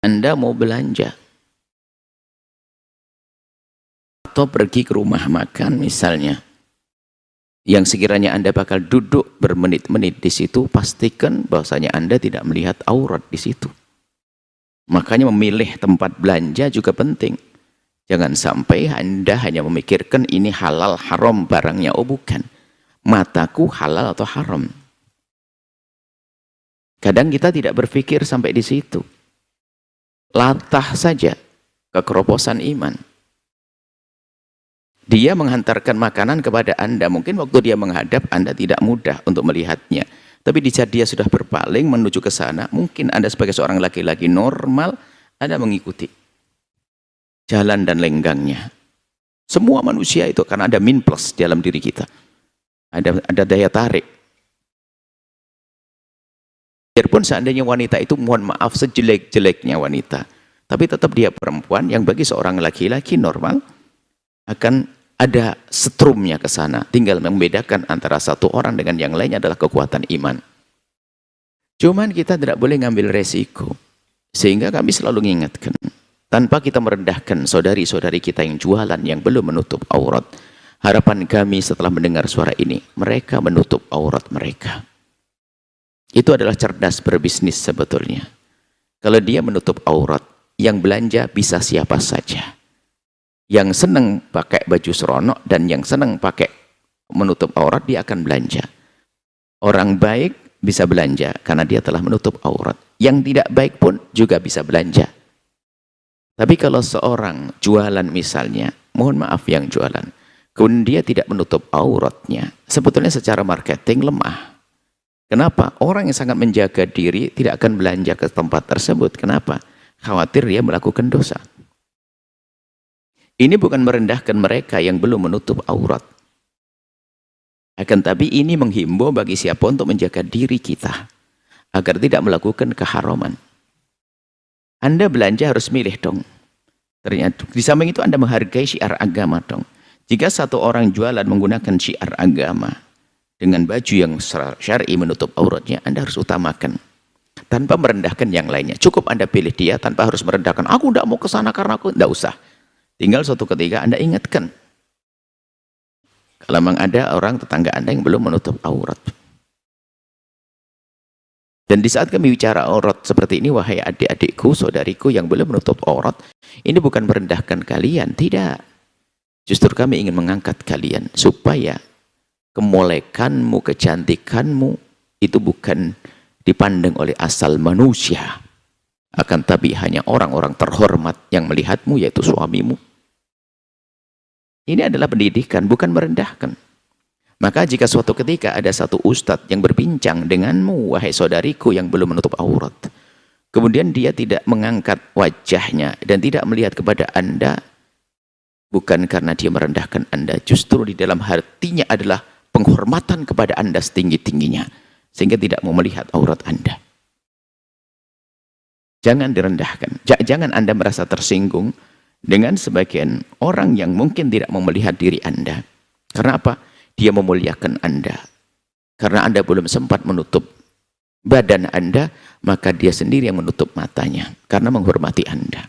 Anda mau belanja atau pergi ke rumah makan misalnya, yang sekiranya Anda bakal duduk bermenit-menit di situ, pastikan bahwasanya Anda tidak melihat aurat di situ. Makanya memilih tempat belanja juga penting. Jangan sampai Anda hanya memikirkan ini halal haram barangnya. Oh bukan, mataku halal atau haram. Kadang kita tidak berpikir sampai di situ. Latah saja kekeroposan iman. Dia menghantarkan makanan kepada Anda. Mungkin waktu dia menghadap, Anda tidak mudah untuk melihatnya. Tapi di saat dia sudah berpaling menuju ke sana, mungkin Anda sebagai seorang laki-laki normal, Anda mengikuti jalan dan lenggangnya. Semua manusia itu, karena ada min plus dalam diri kita. Ada daya tarik. Biarpun seandainya wanita itu, mohon maaf, sejelek-jeleknya wanita, tapi tetap dia perempuan yang bagi seorang laki-laki normal akan ada setrumnya ke sana. Tinggal membedakan antara satu orang dengan yang lainnya adalah kekuatan iman. Cuman kita tidak boleh ngambil resiko. Sehingga kami selalu mengingatkan, tanpa kita merendahkan saudari-saudari kita yang jualan, yang belum menutup aurat, harapan kami setelah mendengar suara ini, mereka menutup aurat mereka. Itu adalah cerdas berbisnis sebetulnya. Kalau dia menutup aurat, yang belanja bisa siapa saja. Yang senang pakai baju seronok dan yang senang pakai menutup aurat, dia akan belanja. Orang baik bisa belanja karena dia telah menutup aurat. Yang tidak baik pun juga bisa belanja. Tapi kalau seorang jualan misalnya, mohon maaf yang jualan, kemudian dia tidak menutup auratnya, sebetulnya secara marketing lemah. Kenapa? Orang yang sangat menjaga diri tidak akan belanja ke tempat tersebut. Kenapa? Khawatir dia melakukan dosa. Ini bukan merendahkan mereka yang belum menutup aurat. Akan tapi ini menghimbau bagi siapa untuk menjaga diri kita agar tidak melakukan keharaman. Anda belanja harus milih dong. Ternyata di samping itu Anda menghargai syiar agama dong. Jika satu orang jualan menggunakan syiar agama dengan baju yang syar'i menutup auratnya, Anda harus utamakan tanpa merendahkan yang lainnya. Cukup Anda pilih dia tanpa harus merendahkan. Aku tidak mau ke sana karena aku tidak usah. Tinggal suatu ketika Anda ingatkan. Kalau memang ada orang tetangga Anda yang belum menutup aurat. Dan di saat kami bicara aurat seperti ini, wahai adik-adikku, saudariku yang belum menutup aurat, ini bukan merendahkan kalian, tidak. Justru kami ingin mengangkat kalian supaya kemolekanmu, kecantikanmu itu bukan dipandang oleh asal manusia, akan tapi hanya orang-orang terhormat yang melihatmu, yaitu suamimu. Ini adalah pendidikan, bukan merendahkan. Maka jika suatu ketika ada satu ustadz yang berbincang denganmu, wahai saudariku yang belum menutup aurat, kemudian dia tidak mengangkat wajahnya dan tidak melihat kepada Anda, bukan karena dia merendahkan Anda, justru di dalam hatinya adalah penghormatan kepada Anda setinggi-tingginya, sehingga tidak mau melihat aurat Anda. Jangan direndahkan. Jangan Anda merasa tersinggung dengan sebagian orang yang mungkin tidak mau melihat diri Anda. Karena apa? Dia memuliakan Anda. Karena Anda belum sempat menutup badan Anda, maka dia sendiri yang menutup matanya karena menghormati Anda.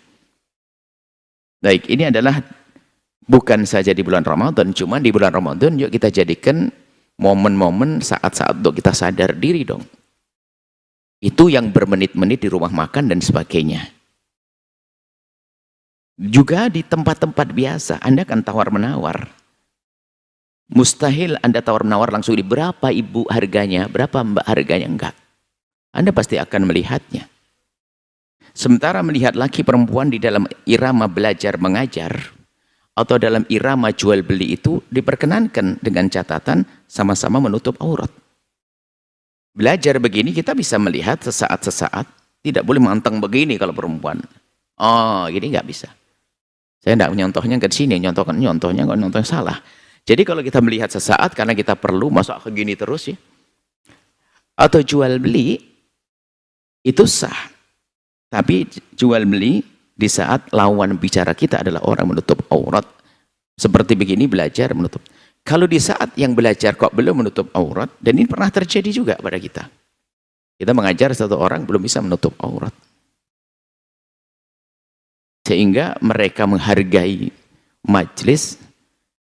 Baik, ini adalah bukan saja di bulan Ramadan, cuma di bulan Ramadan yuk kita jadikan momen-momen saat-saat untuk kita sadar diri dong. Itu yang bermenit-menit di rumah makan dan sebagainya. Juga di tempat-tempat biasa, Anda akan tawar-menawar. Mustahil Anda tawar-menawar langsung di berapa ibu harganya, berapa mbak harganya, enggak. Anda pasti akan melihatnya. Sementara melihat laki perempuan di dalam irama belajar mengajar, atau dalam irama jual beli itu diperkenankan dengan catatan sama-sama menutup aurat. Belajar begini kita bisa melihat sesaat-sesaat, tidak boleh manteng begini kalau perempuan. Oh, gini nggak bisa. Saya tidak menyontohnya ke sini, nyontohnya nggak nyontoh salah. Jadi kalau kita melihat sesaat karena kita perlu, masuk ke gini terus ya. Atau jual beli itu sah. Tapi jual beli di saat lawan bicara kita adalah orang menutup aurat. Seperti begini belajar menutup. Kalau di saat yang belajar kok belum menutup aurat, dan ini pernah terjadi juga pada kita. Kita mengajar satu orang belum bisa menutup aurat. sehingga mereka menghargai majlis,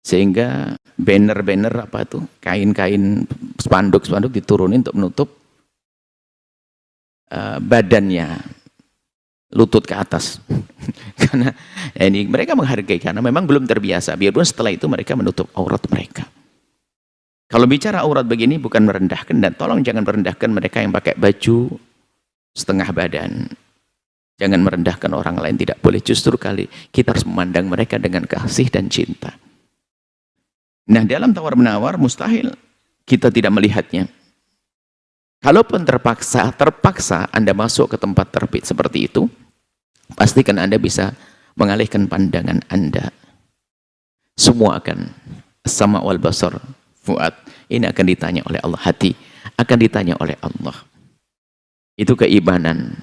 sehingga banner-banner apa itu, kain-kain, spanduk-spanduk diturunin untuk menutup badannya, lutut ke atas. Karena ini mereka menghargai, karena memang belum terbiasa, biarpun setelah itu mereka menutup aurat mereka. Kalau bicara aurat begini bukan merendahkan, dan tolong jangan merendahkan mereka yang pakai baju setengah badan. Jangan merendahkan orang lain, tidak boleh. Justru kita harus memandang mereka dengan kasih dan cinta. Nah, dalam tawar-menawar mustahil kita tidak melihatnya. Kalaupun terpaksa Anda masuk ke tempat terbit seperti itu, pastikan Anda bisa mengalihkan pandangan Anda. Semua akan sama wal basar fuad. Ini akan ditanya oleh Allah, hati akan ditanya oleh Allah. Itu keimanan.